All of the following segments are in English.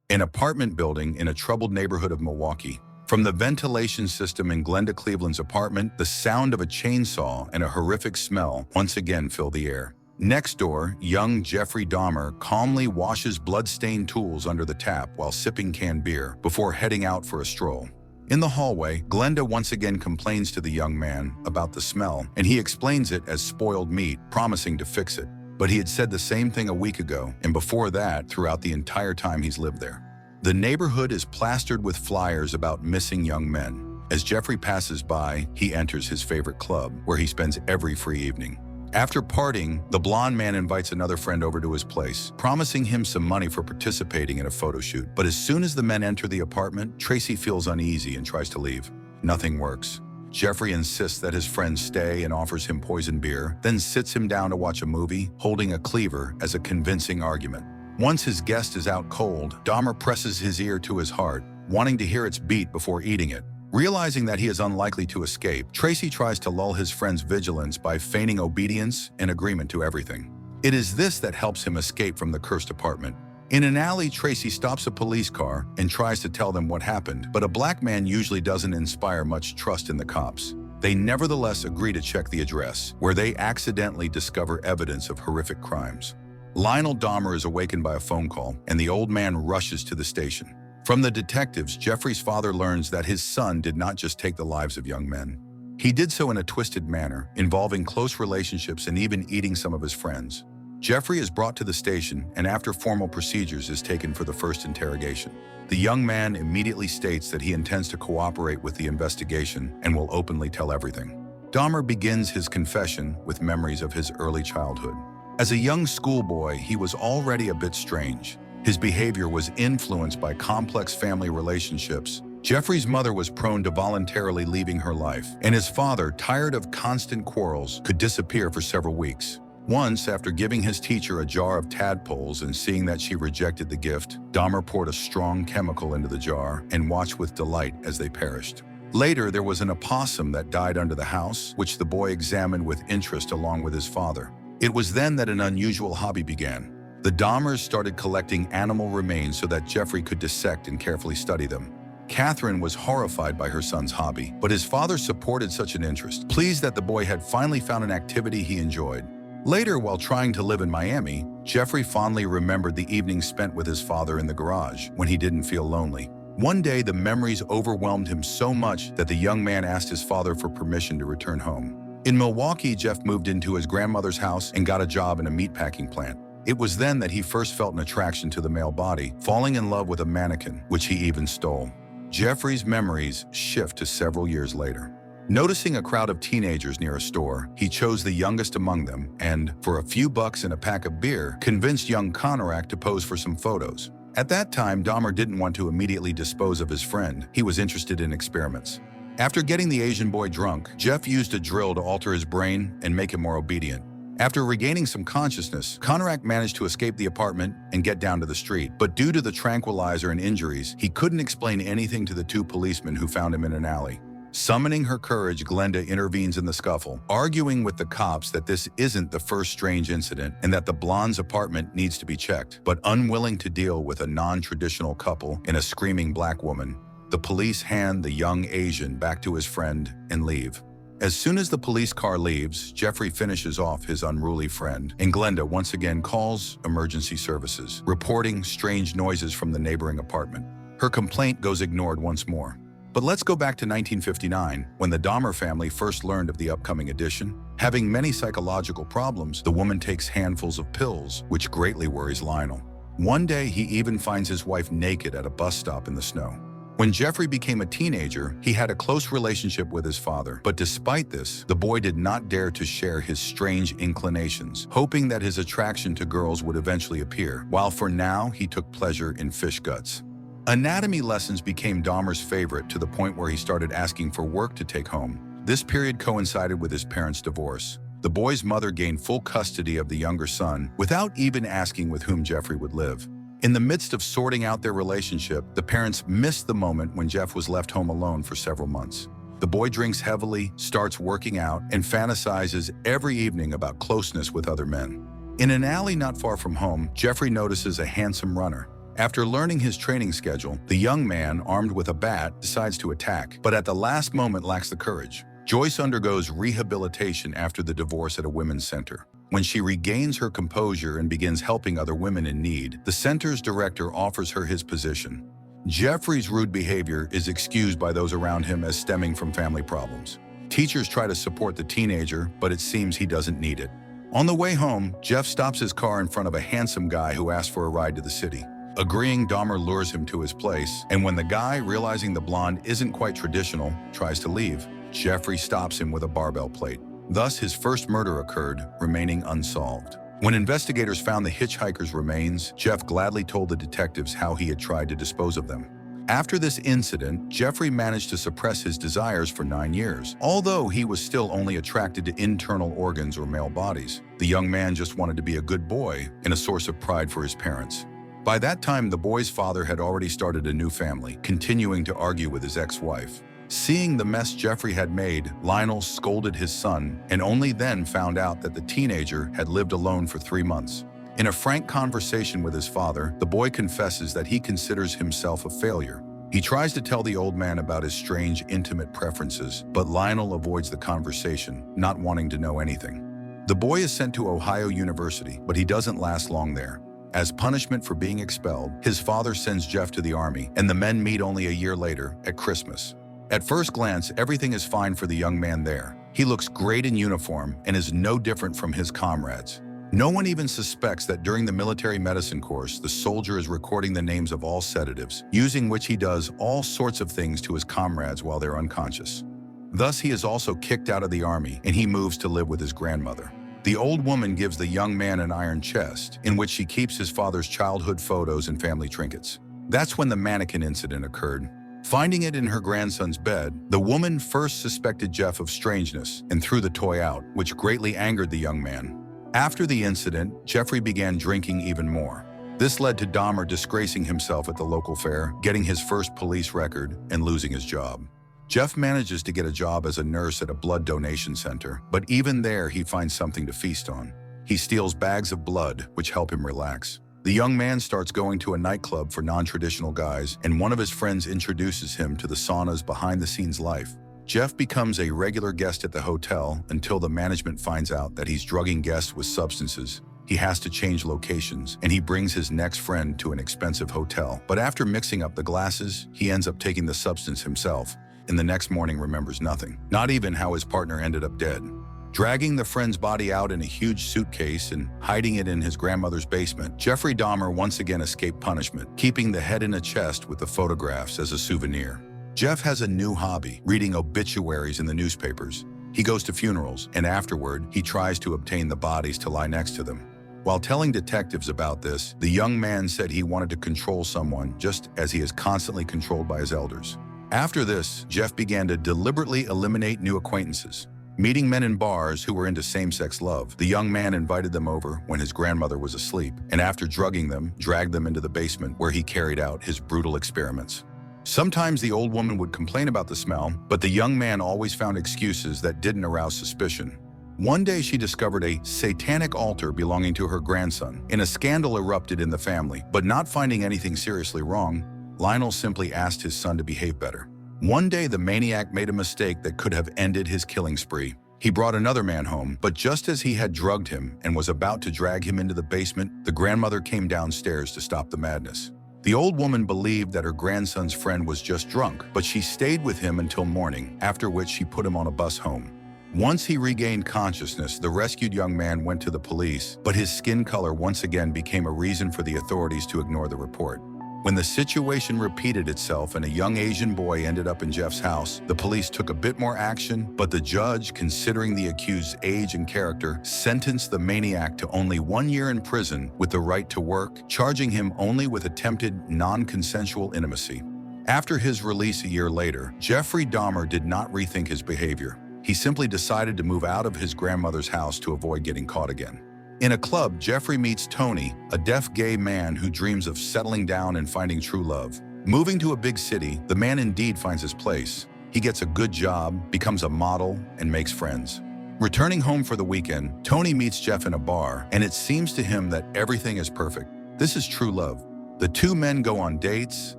an apartment building in a troubled neighborhood of Milwaukee. From the ventilation system in Glenda Cleveland's apartment, the sound of a chainsaw and a horrific smell once again fill the air. Next door, young Jeffrey Dahmer calmly washes blood-stained tools under the tap while sipping canned beer before heading out for a stroll. In the hallway, Glenda once again complains to the young man about the smell, and he explains it as spoiled meat, promising to fix it. But he had said the same thing a week ago, and before that, throughout the entire time he's lived there. The neighborhood is plastered with flyers about missing young men. As Jeffrey passes by, he enters his favorite club, where he spends every free evening. After partying, the blonde man invites another friend over to his place, promising him some money for participating in a photo shoot. But as soon as the men enter the apartment, Tracy feels uneasy and tries to leave. Nothing works. Jeffrey insists that his friend stay and offers him poison beer, then sits him down to watch a movie, holding a cleaver as a convincing argument. Once his guest is out cold, Dahmer presses his ear to his heart, wanting to hear its beat before eating it. Realizing that he is unlikely to escape, Tracy tries to lull his friend's vigilance by feigning obedience and agreement to everything. It is this that helps him escape from the cursed apartment. In an alley, Tracy stops a police car and tries to tell them what happened, but a black man usually doesn't inspire much trust in the cops. They nevertheless agree to check the address, where they accidentally discover evidence of horrific crimes. Lionel Dahmer is awakened by a phone call, and the old man rushes to the station. From the detectives, Jeffrey's father learns that his son did not just take the lives of young men. He did so in a twisted manner, involving close relationships and even eating some of his friends. Jeffrey is brought to the station and after formal procedures is taken for the first interrogation. The young man immediately states that he intends to cooperate with the investigation and will openly tell everything. Dahmer begins his confession with memories of his early childhood. As a young schoolboy, he was already a bit strange. His behavior was influenced by complex family relationships. Jeffrey's mother was prone to voluntarily leaving her life, and his father, tired of constant quarrels, could disappear for several weeks. Once, after giving his teacher a jar of tadpoles and seeing that she rejected the gift, Dahmer poured a strong chemical into the jar and watched with delight as they perished. Later, there was an opossum that died under the house, which the boy examined with interest along with his father. It was then that an unusual hobby began. The Dahmers started collecting animal remains so that Jeffrey could dissect and carefully study them. Catherine was horrified by her son's hobby, but his father supported such an interest, pleased that the boy had finally found an activity he enjoyed. Later, while trying to live in Miami, Jeffrey fondly remembered the evenings spent with his father in the garage when he didn't feel lonely. One day, the memories overwhelmed him so much that the young man asked his father for permission to return home. In Milwaukee, Jeff moved into his grandmother's house and got a job in a meatpacking plant. It was then that he first felt an attraction to the male body, falling in love with a mannequin, which he even stole. Jeffrey's memories shift to several years later. Noticing a crowd of teenagers near a store, he chose the youngest among them and, for a few bucks and a pack of beer, convinced young Konarak to pose for some photos. At that time, Dahmer didn't want to immediately dispose of his friend. He was interested in experiments. After getting the Asian boy drunk, Jeff used a drill to alter his brain and make him more obedient. After regaining some consciousness, Konarak managed to escape the apartment and get down to the street. But due to the tranquilizer and injuries, he couldn't explain anything to the two policemen who found him in an alley. Summoning her courage, Glenda intervenes in the scuffle, arguing with the cops that this isn't the first strange incident and that the blonde's apartment needs to be checked. But unwilling to deal with a non-traditional couple and a screaming black woman, the police hand the young Asian back to his friend and leave. As soon as the police car leaves, Jeffrey finishes off his unruly friend, and Glenda once again calls emergency services, reporting strange noises from the neighboring apartment. Her complaint goes ignored once more. But let's go back to 1959, when the Dahmer family first learned of the upcoming edition. Having many psychological problems, the woman takes handfuls of pills, which greatly worries Lionel. One day, he even finds his wife naked at a bus stop in the snow. When Jeffrey became a teenager, he had a close relationship with his father. But despite this, the boy did not dare to share his strange inclinations, hoping that his attraction to girls would eventually appear, while for now, he took pleasure in fish guts. Anatomy lessons became Dahmer's favorite to the point where he started asking for work to take home. This period coincided with his parents' divorce. The boy's mother gained full custody of the younger son without even asking with whom Jeffrey would live. In the midst of sorting out their relationship, the parents missed the moment when Jeff was left home alone for several months. The boy drinks heavily, starts working out, and fantasizes every evening about closeness with other men. In an alley not far from home, Jeffrey notices a handsome runner. After learning his training schedule, the young man, armed with a bat, decides to attack, but at the last moment lacks the courage. Joyce undergoes rehabilitation after the divorce at a women's center. When she regains her composure and begins helping other women in need, the center's director offers her his position. Jeffrey's rude behavior is excused by those around him as stemming from family problems. Teachers try to support the teenager, but it seems he doesn't need it. On the way home, Jeff stops his car in front of a handsome guy who asks for a ride to the city. Agreeing, Dahmer lures him to his place, and when the guy, realizing the blonde isn't quite traditional, tries to leave, Jeffrey stops him with a barbell plate. Thus, his first murder occurred, remaining unsolved. When investigators found the hitchhiker's remains, Jeff gladly told the detectives how he had tried to dispose of them. After this incident, Jeffrey managed to suppress his desires for 9 years. Although he was still only attracted to internal organs or male bodies, the young man just wanted to be a good boy and a source of pride for his parents. By that time, the boy's father had already started a new family, continuing to argue with his ex-wife. Seeing the mess Jeffrey had made, Lionel scolded his son and only then found out that the teenager had lived alone for 3 months. In a frank conversation with his father, the boy confesses that he considers himself a failure. He tries to tell the old man about his strange, intimate preferences, but Lionel avoids the conversation, not wanting to know anything. The boy is sent to Ohio University, but he doesn't last long there. As punishment for being expelled, his father sends Jeff to the army, and the men meet only a year later, at Christmas. At first glance, everything is fine for the young man there. He looks great in uniform and is no different from his comrades. No one even suspects that during the military medicine course, the soldier is recording the names of all sedatives, using which he does all sorts of things to his comrades while they're unconscious. Thus, he is also kicked out of the army, and he moves to live with his grandmother. The old woman gives the young man an iron chest, in which she keeps his father's childhood photos and family trinkets. That's when the mannequin incident occurred. Finding it in her grandson's bed, the woman first suspected Jeff of strangeness and threw the toy out, which greatly angered the young man. After the incident, Jeffrey began drinking even more. This led to Dahmer disgracing himself at the local fair, getting his first police record, and losing his job. Jeff manages to get a job as a nurse at a blood donation center, but even there he finds something to feast on. He steals bags of blood, which help him relax. The young man starts going to a nightclub for non-traditional guys, and one of his friends introduces him to the sauna's behind-the-scenes life. Jeff becomes a regular guest at the hotel until the management finds out that he's drugging guests with substances. He has to change locations, and he brings his next friend to an expensive hotel. But after mixing up the glasses, he ends up taking the substance himself, and the next morning remembers nothing, not even how his partner ended up dead. Dragging the friend's body out in a huge suitcase and hiding it in his grandmother's basement, Jeffrey Dahmer once again escaped punishment, keeping the head in a chest with the photographs as a souvenir. Jeff has a new hobby, reading obituaries in the newspapers. He goes to funerals, and afterward, he tries to obtain the bodies to lie next to them. While telling detectives about this, the young man said he wanted to control someone just as he is constantly controlled by his elders. After this, Jeff began to deliberately eliminate new acquaintances. Meeting men in bars who were into same-sex love, the young man invited them over when his grandmother was asleep, and after drugging them, dragged them into the basement where he carried out his brutal experiments. Sometimes the old woman would complain about the smell, but the young man always found excuses that didn't arouse suspicion. One day she discovered a satanic altar belonging to her grandson, and a scandal erupted in the family, but not finding anything seriously wrong, Lionel simply asked his son to behave better. One day, the maniac made a mistake that could have ended his killing spree. He brought another man home, but just as he had drugged him and was about to drag him into the basement, the grandmother came downstairs to stop the madness. The old woman believed that her grandson's friend was just drunk, but she stayed with him until morning, after which she put him on a bus home. Once he regained consciousness, the rescued young man went to the police, but his skin color once again became a reason for the authorities to ignore the report. When the situation repeated itself and a young Asian boy ended up in Jeff's house, the police took a bit more action, but the judge, considering the accused's age and character, sentenced the maniac to only 1 year in prison with the right to work, charging him only with attempted non-consensual intimacy. After his release a year later, Jeffrey Dahmer did not rethink his behavior. He simply decided to move out of his grandmother's house to avoid getting caught again. In a club, Jeffrey meets Tony, a deaf gay man who dreams of settling down and finding true love. Moving to a big city, the man indeed finds his place. He gets a good job, becomes a model, and makes friends. Returning home for the weekend, Tony meets Jeff in a bar, and it seems to him that everything is perfect. This is true love. The two men go on dates,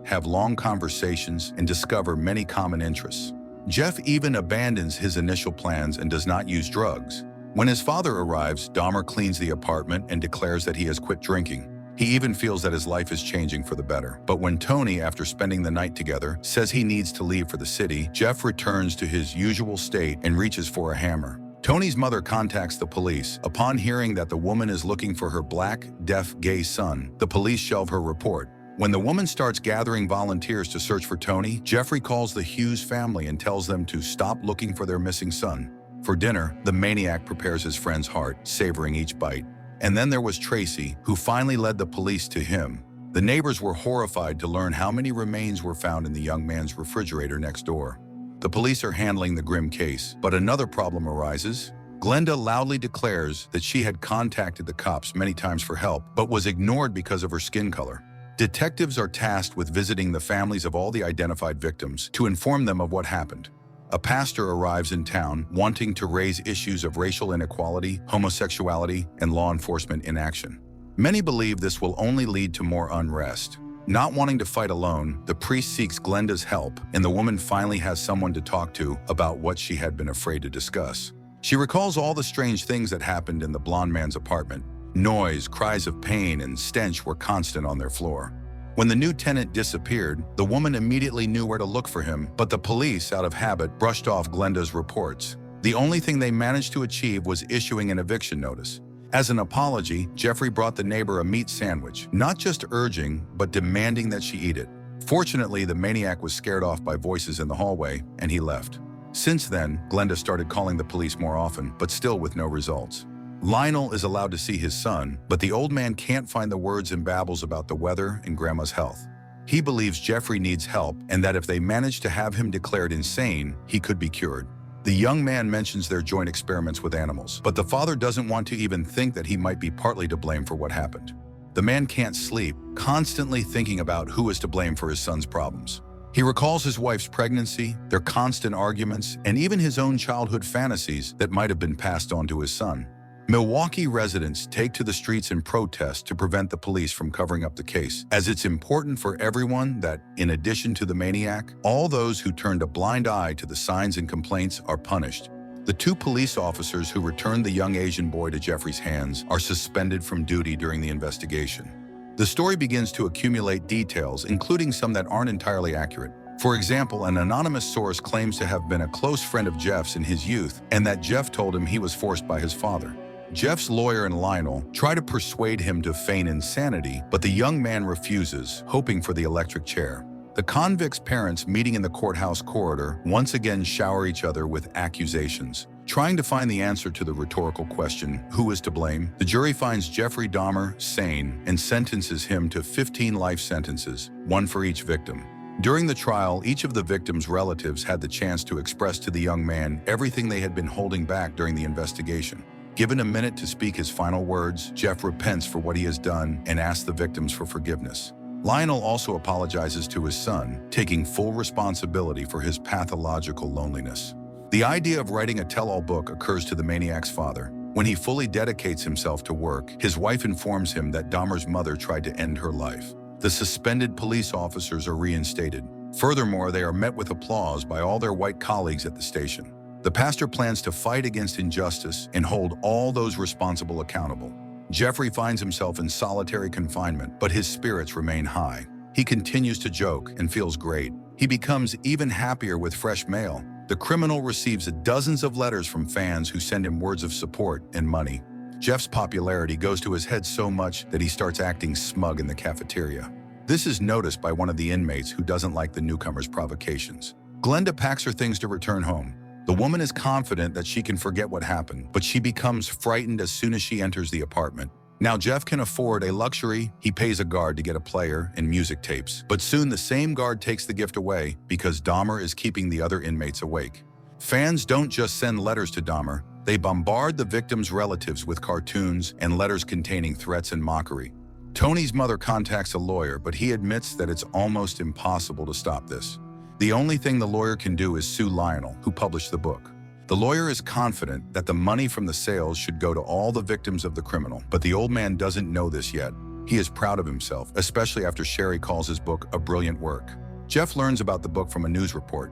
have long conversations, and discover many common interests. Jeff even abandons his initial plans and does not use drugs. When his father arrives, Dahmer cleans the apartment and declares that he has quit drinking. He even feels that his life is changing for the better. But when Tony, after spending the night together, says he needs to leave for the city, Jeff returns to his usual state and reaches for a hammer. Tony's mother contacts the police. Upon hearing that the woman is looking for her black, deaf, gay son, the police shelve her report. When the woman starts gathering volunteers to search for Tony, Jeffrey calls the Hughes family and tells them to stop looking for their missing son. For dinner, the maniac prepares his friend's heart, savoring each bite. And then there was Tracy, who finally led the police to him. The neighbors were horrified to learn how many remains were found in the young man's refrigerator next door. The police are handling the grim case, but another problem arises. Glenda loudly declares that she had contacted the cops many times for help, but was ignored because of her skin color. Detectives are tasked with visiting the families of all the identified victims to inform them of what happened. A pastor arrives in town wanting to raise issues of racial inequality, homosexuality, and law enforcement inaction. Many believe this will only lead to more unrest. Not wanting to fight alone, the priest seeks Glenda's help, and the woman finally has someone to talk to about what she had been afraid to discuss. She recalls all the strange things that happened in the blonde man's apartment. Noise, cries of pain, and stench were constant on their floor. When the new tenant disappeared, the woman immediately knew where to look for him, but the police, out of habit, brushed off Glenda's reports. The only thing they managed to achieve was issuing an eviction notice. As an apology, Jeffrey brought the neighbor a meat sandwich, not just urging, but demanding that she eat it. Fortunately, the maniac was scared off by voices in the hallway, and he left. Since then, Glenda started calling the police more often, but still with no results. Lionel is allowed to see his son, but the old man can't find the words and babbles about the weather and Grandma's health. He believes Jeffrey needs help and that if they manage to have him declared insane, he could be cured. The young man mentions their joint experiments with animals, but the father doesn't want to even think that he might be partly to blame for what happened. The man can't sleep, constantly thinking about who is to blame for his son's problems. He recalls his wife's pregnancy, their constant arguments, and even his own childhood fantasies that might have been passed on to his son. Milwaukee residents take to the streets in protest to prevent the police from covering up the case, as it's important for everyone that, in addition to the maniac, all those who turned a blind eye to the signs and complaints are punished. The two police officers who returned the young Asian boy to Jeffrey's hands are suspended from duty during the investigation. The story begins to accumulate details, including some that aren't entirely accurate. For example, an anonymous source claims to have been a close friend of Jeff's in his youth and that Jeff told him he was forced by his father. Jeff's lawyer and Lionel try to persuade him to feign insanity, but the young man refuses, hoping for the electric chair. The convict's parents, meeting in the courthouse corridor, once again shower each other with accusations. Trying to find the answer to the rhetorical question, who is to blame, the jury finds Jeffrey Dahmer sane and sentences him to 15 life sentences, one for each victim. During the trial, each of the victims' relatives had the chance to express to the young man everything they had been holding back during the investigation. Given a minute to speak his final words, Jeff repents for what he has done and asks the victims for forgiveness. Lionel also apologizes to his son, taking full responsibility for his pathological loneliness. The idea of writing a tell-all book occurs to the maniac's father. When he fully dedicates himself to work, his wife informs him that Dahmer's mother tried to end her life. The suspended police officers are reinstated. Furthermore, they are met with applause by all their white colleagues at the station. The pastor plans to fight against injustice and hold all those responsible accountable. Jeffrey finds himself in solitary confinement, but his spirits remain high. He continues to joke and feels great. He becomes even happier with fresh mail. The criminal receives dozens of letters from fans who send him words of support and money. Jeff's popularity goes to his head so much that he starts acting smug in the cafeteria. This is noticed by one of the inmates who doesn't like the newcomer's provocations. Glenda packs her things to return home. The woman is confident that she can forget what happened, but she becomes frightened as soon as she enters the apartment. Now Jeff can afford a luxury. He pays a guard to get a player and music tapes, but soon the same guard takes the gift away because Dahmer is keeping the other inmates awake. Fans don't just send letters to Dahmer, they bombard the victims' relatives with cartoons and letters containing threats and mockery. Tony's mother contacts a lawyer, but he admits that it's almost impossible to stop this. The only thing the lawyer can do is sue Lionel, who published the book. The lawyer is confident that the money from the sales should go to all the victims of the criminal, but the old man doesn't know this yet. He is proud of himself, especially after Sherry calls his book a brilliant work. Jeff learns about the book from a news report.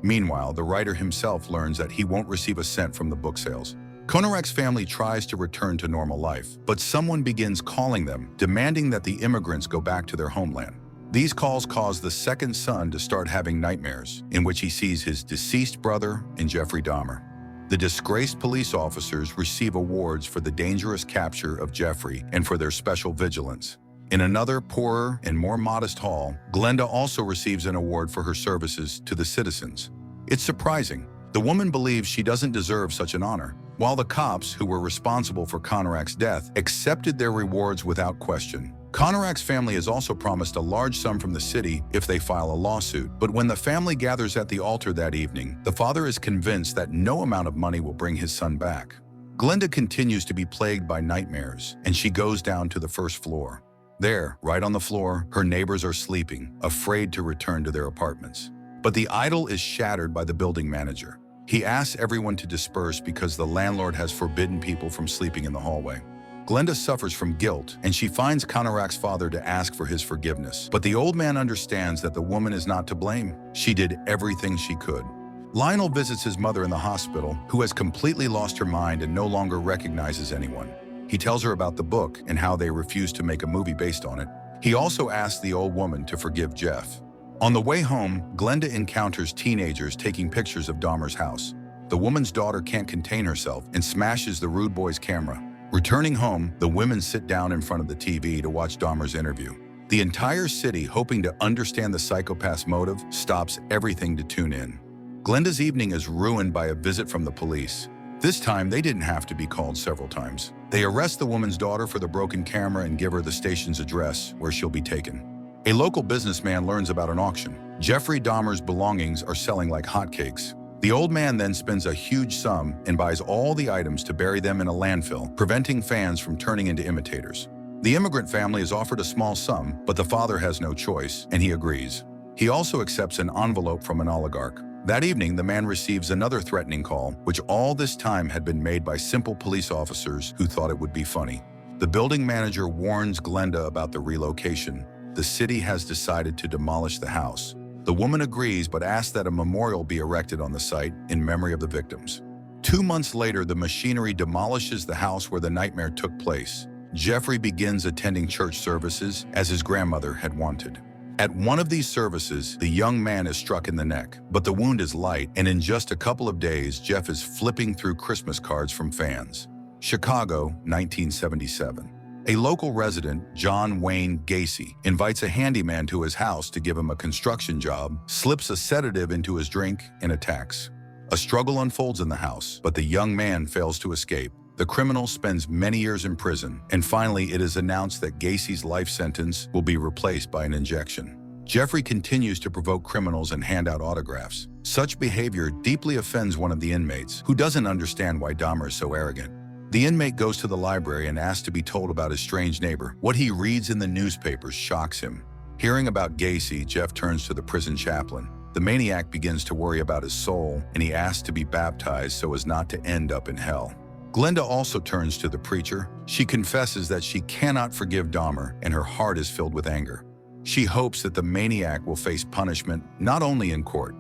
Meanwhile, the writer himself learns that he won't receive a cent from the book sales. Konarek's family tries to return to normal life, but someone begins calling them, demanding that the immigrants go back to their homeland. These calls cause the second son to start having nightmares, in which he sees his deceased brother and Jeffrey Dahmer. The disgraced police officers receive awards for the dangerous capture of Jeffrey and for their special vigilance. In another, poorer and more modest hall, Glenda also receives an award for her services to the citizens. It's surprising. The woman believes she doesn't deserve such an honor, while the cops, who were responsible for Konarek's death, accepted their rewards without question. Konarek's family is also promised a large sum from the city if they file a lawsuit, but when the family gathers at the altar that evening, the father is convinced that no amount of money will bring his son back. Glenda continues to be plagued by nightmares, and she goes down to the first floor. There, right on the floor, her neighbors are sleeping, afraid to return to their apartments. But the idyll is shattered by the building manager. He asks everyone to disperse because the landlord has forbidden people from sleeping in the hallway. Glenda suffers from guilt, and she finds Konarek's father to ask for his forgiveness. But the old man understands that the woman is not to blame. She did everything she could. Lionel visits his mother in the hospital, who has completely lost her mind and no longer recognizes anyone. He tells her about the book and how they refused to make a movie based on it. He also asks the old woman to forgive Jeff. On the way home, Glenda encounters teenagers taking pictures of Dahmer's house. The woman's daughter can't contain herself and smashes the rude boy's camera. Returning home, the women sit down in front of the TV to watch Dahmer's interview. The entire city, hoping to understand the psychopath's motive, stops everything to tune in. Glenda's evening is ruined by a visit from the police. This time, they didn't have to be called several times. They arrest the woman's daughter for the broken camera and give her the station's address, where she'll be taken. A local businessman learns about an auction. Jeffrey Dahmer's belongings are selling like hotcakes. The old man then spends a huge sum and buys all the items to bury them in a landfill, preventing fans from turning into imitators. The immigrant family is offered a small sum, but the father has no choice, and he agrees. He also accepts an envelope from an oligarch. That evening, the man receives another threatening call, which all this time had been made by simple police officers who thought it would be funny. The building manager warns Glenda about the relocation. The city has decided to demolish the house. The woman agrees but asks that a memorial be erected on the site in memory of the victims. 2 months later, the machinery demolishes the house where the nightmare took place. Jeffrey begins attending church services as his grandmother had wanted. At one of these services, the young man is struck in the neck, but the wound is light, and in just a couple of days, Jeff is flipping through Christmas cards from fans. Chicago, 1977. A local resident, John Wayne Gacy, invites a handyman to his house to give him a construction job, slips a sedative into his drink, and attacks. A struggle unfolds in the house, but the young man fails to escape. The criminal spends many years in prison, and finally it is announced that Gacy's life sentence will be replaced by an injection. Jeffrey continues to provoke criminals and hand out autographs. Such behavior deeply offends one of the inmates, who doesn't understand why Dahmer is so arrogant. The inmate goes to the library and asks to be told about his strange neighbor. What he reads in the newspapers shocks him. Hearing about Gacy, Jeff turns to the prison chaplain. The maniac begins to worry about his soul, and he asks to be baptized so as not to end up in hell. Glenda also turns to the preacher. She confesses that she cannot forgive Dahmer, and her heart is filled with anger. She hopes that the maniac will face punishment, not only in court.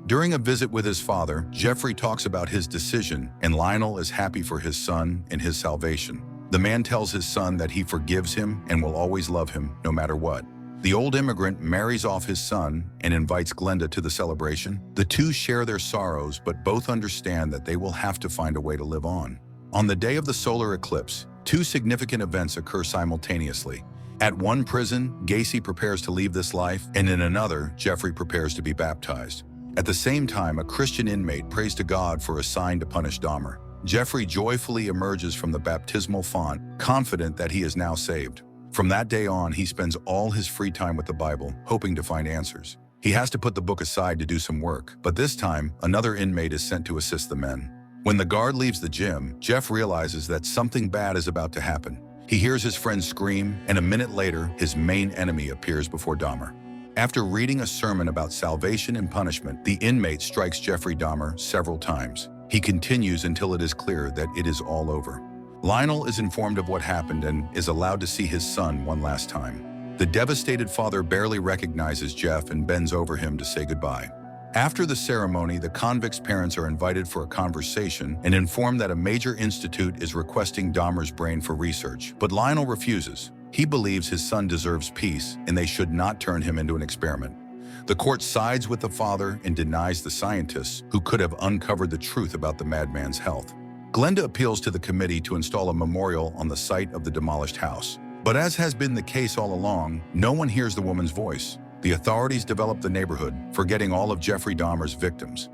During a visit with his father, Jeffrey talks about his decision, and Lionel is happy for his son and his salvation. The man tells his son that he forgives him and will always love him, no matter what. The old immigrant marries off his son and invites Glenda to the celebration. The two share their sorrows, but both understand that they will have to find a way to live on. On the day of the solar eclipse, 2 significant events occur simultaneously. At one prison, Gacy prepares to leave this life, and in another, Jeffrey prepares to be baptized. At the same time, a Christian inmate prays to God for a sign to punish Dahmer. Jeffrey joyfully emerges from the baptismal font, confident that he is now saved. From that day on, he spends all his free time with the Bible, hoping to find answers. He has to put the book aside to do some work, but this time, another inmate is sent to assist the men. When the guard leaves the gym, Jeff realizes that something bad is about to happen. He hears his friend scream, and a minute later, his main enemy appears before Dahmer. After reading a sermon about salvation and punishment, the inmate strikes Jeffrey Dahmer several times. He continues until it is clear that it is all over. Lionel is informed of what happened and is allowed to see his son one last time. The devastated father barely recognizes Jeff and bends over him to say goodbye. After the ceremony, the convict's parents are invited for a conversation and informed that a major institute is requesting Dahmer's brain for research, but Lionel refuses. He believes his son deserves peace and they should not turn him into an experiment. The court sides with the father and denies the scientists who could have uncovered the truth about the madman's health. Glenda appeals to the committee to install a memorial on the site of the demolished house. But as has been the case all along, no one hears the woman's voice. The authorities develop the neighborhood, forgetting all of Jeffrey Dahmer's victims.